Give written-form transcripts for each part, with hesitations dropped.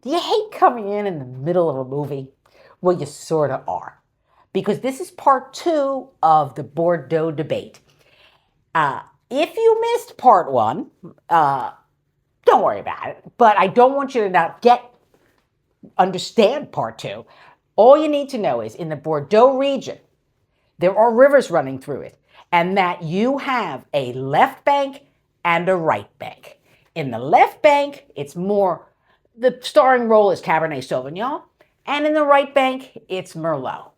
Do you hate coming in the middle of a movie? Well, you sort of are. Because this is part two of the Bordeaux debate. Uh, if you missed part one, uh, don't worry about it. But I don't want you to not understand part two. All you need to know is in the Bordeaux region, there are rivers running through it, and that you have a left bank and a right bank. In the left bank, it's more, the starring role is Cabernet Sauvignon, and in the right bank, it's Merlot.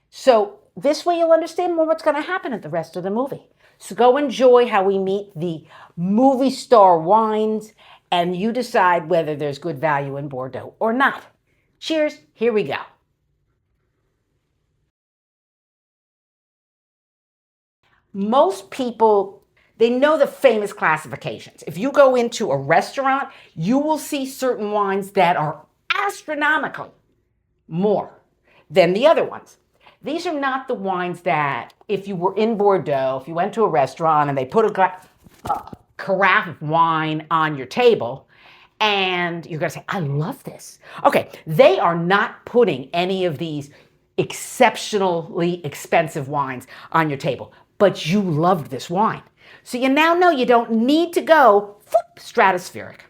So this way you'll understand more what's going to happen at the rest of the movie. So go enjoy how we meet the movie star wines, and you decide whether there's good value in Bordeaux or not. Cheers, here we go. Most people, they know the famous classifications. If you go into a restaurant, you will see certain wines that are astronomically more than the other ones. These are not the wines that if you were in Bordeaux, if you went to a restaurant and they put a carafe of wine on your table and you're going to say, I love this. Okay, they are not putting any of these exceptionally expensive wines on your table, but you loved this wine. So you now know you don't need to go stratospheric.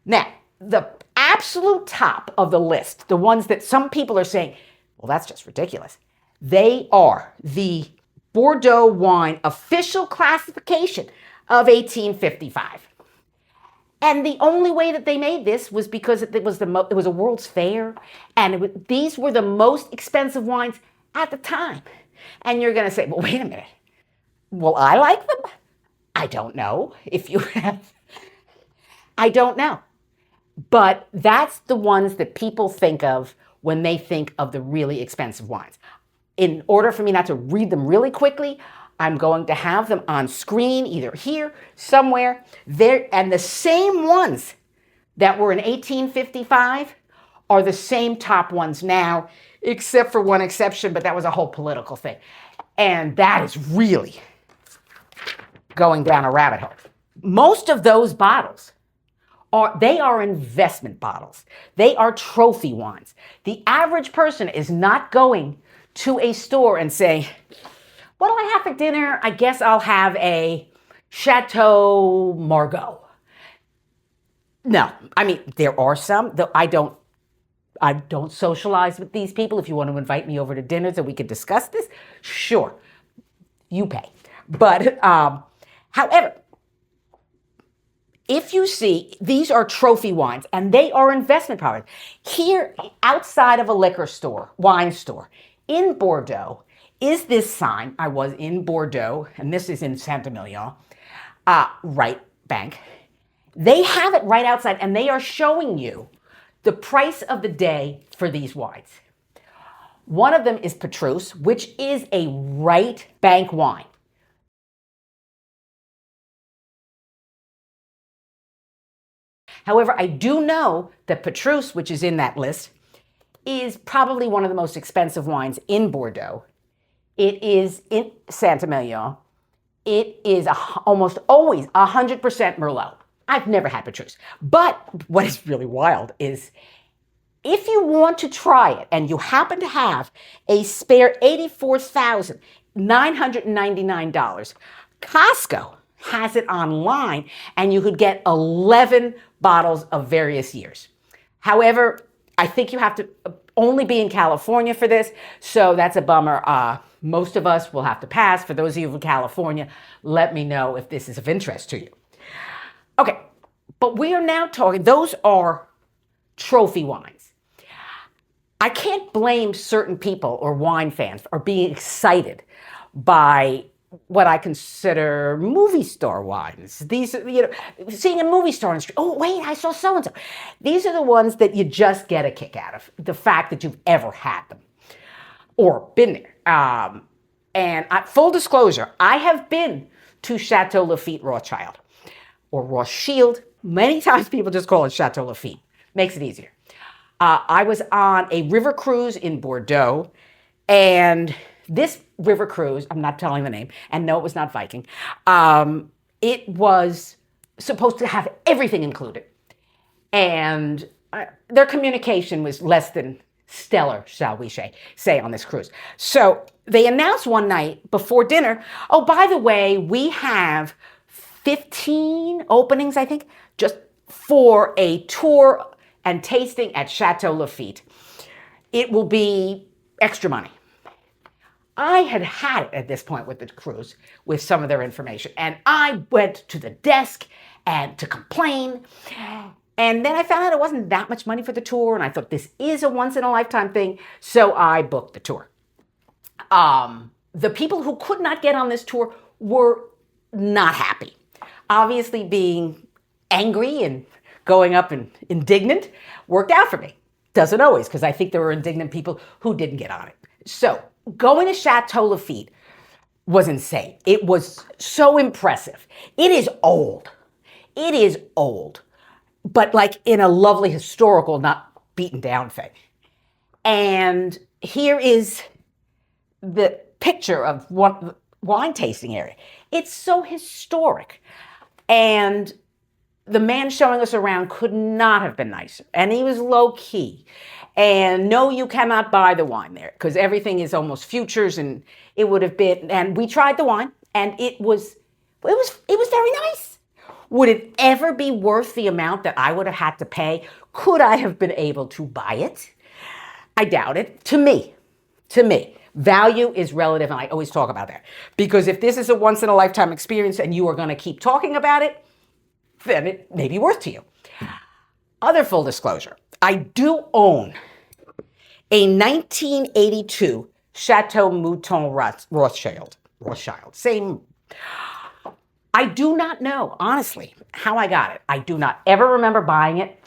Now, the absolute top of the list, the ones that some people are saying, well, that's just ridiculous. They are the Bordeaux wine official classification of 1855. And the only way that they made this was because it was a World's Fair, and these were the most expensive wines at the time. And you're going to say, well, wait a minute. Well, I like them? I don't know if you have. I don't know. But that's the ones that people think of when they think of the really expensive wines. In order for me not to read them really quickly, I'm going to have them on screen, either here, somewhere, there, and the same ones that were in 1855 are the same top ones now, except for one exception, but that was a whole political thing. And that is really going down a rabbit hole. Most of those bottles are investment bottles. They are trophy wines. The average person is not going to a store and saying, what do I have for dinner? I guess I'll have a Chateau Margaux. No, I mean, there are some, though I don't socialize with these people. If you want to invite me over to dinner so we could discuss this, sure, you pay. But however, if you see, these are trophy wines and they are investment properties. Here, outside of a liquor store, wine store, in Bordeaux, is this sign. I was in Bordeaux, and this is in Saint-Emilion, right bank. They have it right outside, and they are showing you the price of the day for these wines. One of them is Petrus, which is a right bank wine. However, I do know that Petrus, which is in that list, is probably one of the most expensive wines in Bordeaux. It is in Saint-Emilion. It is almost always 100% Merlot. I've never had Petrus. But what is really wild is if you want to try it and you happen to have a spare $84,999, Costco has it online and you could get 11 bottles of various years. However, I think you have to only be in California for this, so that's a bummer. Most of us will have to pass. For those of you in California, let me know if this is of interest to you. Okay, but we are now talking, those are trophy wines. I can't blame certain people or wine fans for being excited by what I consider movie star wines. These, seeing a movie star on the street, oh, wait, I saw so-and-so. These are the ones that you just get a kick out of, the fact that you've ever had them or been there. Full disclosure, I have been to Chateau Lafite Rothschild or Rothschild. Many times people just call it Chateau Lafite. Makes it easier. I was on a river cruise in Bordeaux, and this river cruise, I'm not telling the name, and no, it was not Viking. It was supposed to have everything included. And their communication was less than stellar, shall we say, on this cruise. So they announced one night before dinner, oh, by the way, we have 15 openings, I think, just for a tour and tasting at Chateau Lafite. It will be extra money. I had it at this point with the cruise with some of their information, and I went to the desk and to complain. And then I found out it wasn't that much money for the tour, and I thought this is a once in a lifetime thing, so I booked the tour. The people who could not get on this tour were not happy. Obviously, being angry and going up and indignant worked out for me. Doesn't always, because I think there were indignant people who didn't get on it. So going to Chateau Lafite was insane. It was so impressive. It is old. It is old, but like in a lovely historical, not beaten down thing. And here is the picture of one wine tasting area. It's so historic. And the man showing us around could not have been nicer. And he was low key. And no, you cannot buy the wine there because everything is almost futures, and it would have been, and we tried the wine and it was very nice. Would it ever be worth the amount that I would have had to pay? Could I have been able to buy it? I doubt it. To me, value is relative, and I always talk about that. Because if this is a once in a lifetime experience and you are going to keep talking about it, then it may be worth to you. Other full disclosure, I do own a 1982 Chateau Mouton Rothschild. Same. I do not know, honestly, how I got it. I do not ever remember buying it.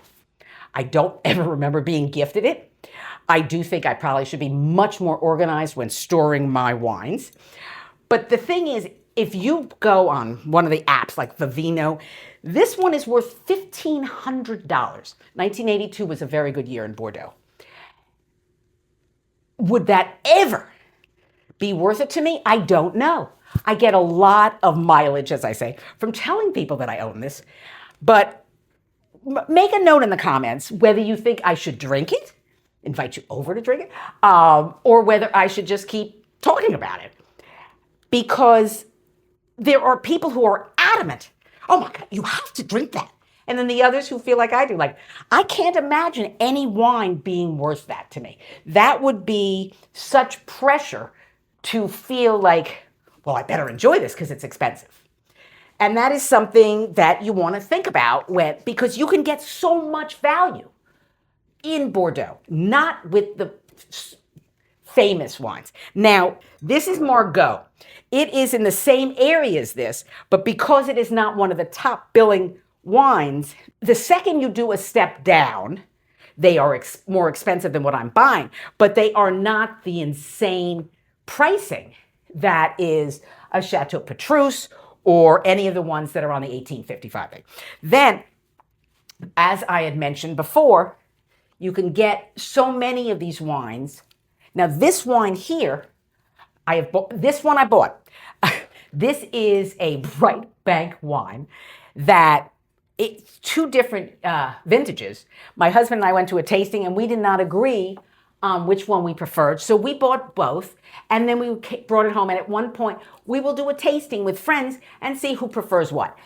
I don't ever remember being gifted it. I do think I probably should be much more organized when storing my wines. But the thing is, if you go on one of the apps like Vivino, this one is worth $1,500. 1982 was a very good year in Bordeaux. Would that ever be worth it to me? I don't know. I get a lot of mileage, as I say, from telling people that I own this. But make a note in the comments whether you think I should drink it, invite you over to drink it, or whether I should just keep talking about it. Because there are people who are adamant, oh my God, you have to drink that. And then the others who feel like I do, like, I can't imagine any wine being worth that to me. That would be such pressure to feel like, well, I better enjoy this because it's expensive. And that is something that you want to think about because you can get so much value in Bordeaux, not with the famous wines. Now, this is Margaux. It is in the same area as this, but because it is not one of the top billing wines, the second you do a step down, they are more expensive than what I'm buying, but they are not the insane pricing that is a Chateau Petrus or any of the ones that are on the 1855 thing. Then, as I had mentioned before, you can get so many of these wines. Now, this wine here, this one I bought. This is a Bright Bank wine that it's two different vintages. My husband and I went to a tasting and we did not agree on which one we preferred. So we bought both and then we brought it home. And at one point, we will do a tasting with friends and see who prefers what.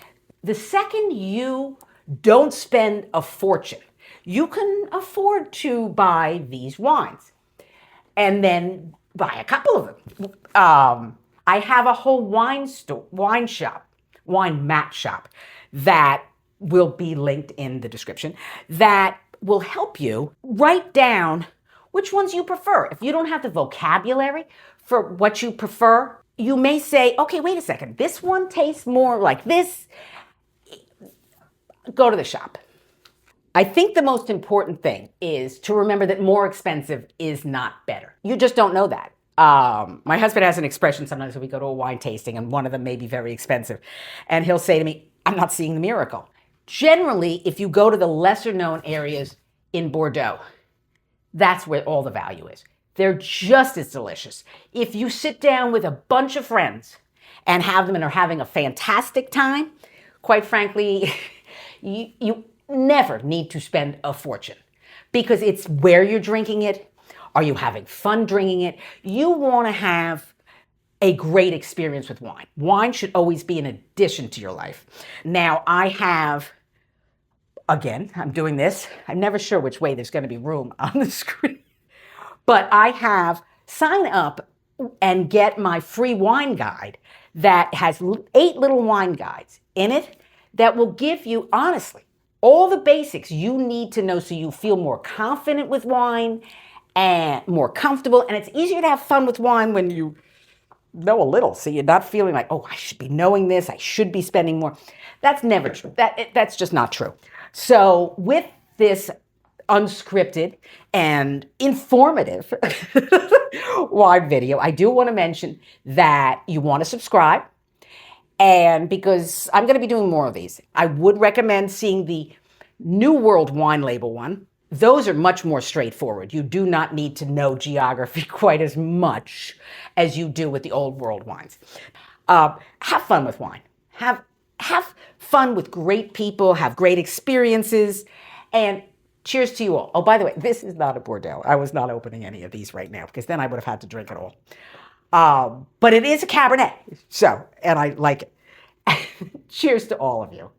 The second you don't spend a fortune, you can afford to buy these wines and then buy a couple of them. I have a whole wine mat shop that will be linked in the description that will help you write down which ones you prefer. If you don't have the vocabulary for what you prefer, you may say, okay, wait a second, this one tastes more like this. Go to the shop. I think the most important thing is to remember that more expensive is not better. You just don't know that. My husband has an expression sometimes when we go to a wine tasting and one of them may be very expensive. And he'll say to me, I'm not seeing the miracle. Generally, if you go to the lesser known areas in Bordeaux, that's where all the value is. They're just as delicious. If you sit down with a bunch of friends and have them and are having a fantastic time, quite frankly, you never need to spend a fortune. because it's where you're drinking it. Are you having fun drinking it? You want to have a great experience with wine. Wine should always be an addition to your life. Now, again, I'm doing this. I'm never sure which way there's going to be room on the screen, but I have sign up and get my free wine guide that has 8 little wine guides in it that will give you, honestly, all the basics you need to know so you feel more confident with wine and more comfortable. And it's easier to have fun with wine when you know a little. So you're not feeling like, oh, I should be knowing this. I should be spending more. That's never true. That's just not true. So with this unscripted and informative wine video, I do want to mention that you want to subscribe. And because I'm going to be doing more of these, I would recommend seeing the New World Wine Label one. Those are much more straightforward. You do not need to know geography quite as much as you do with the Old World wines. Have fun with wine. Have fun with great people. Have great experiences. And cheers to you all. Oh, by the way, this is not a Bordeaux. I was not opening any of these right now because then I would have had to drink it all. But it is a Cabernet. So, and I like it. Cheers to all of you.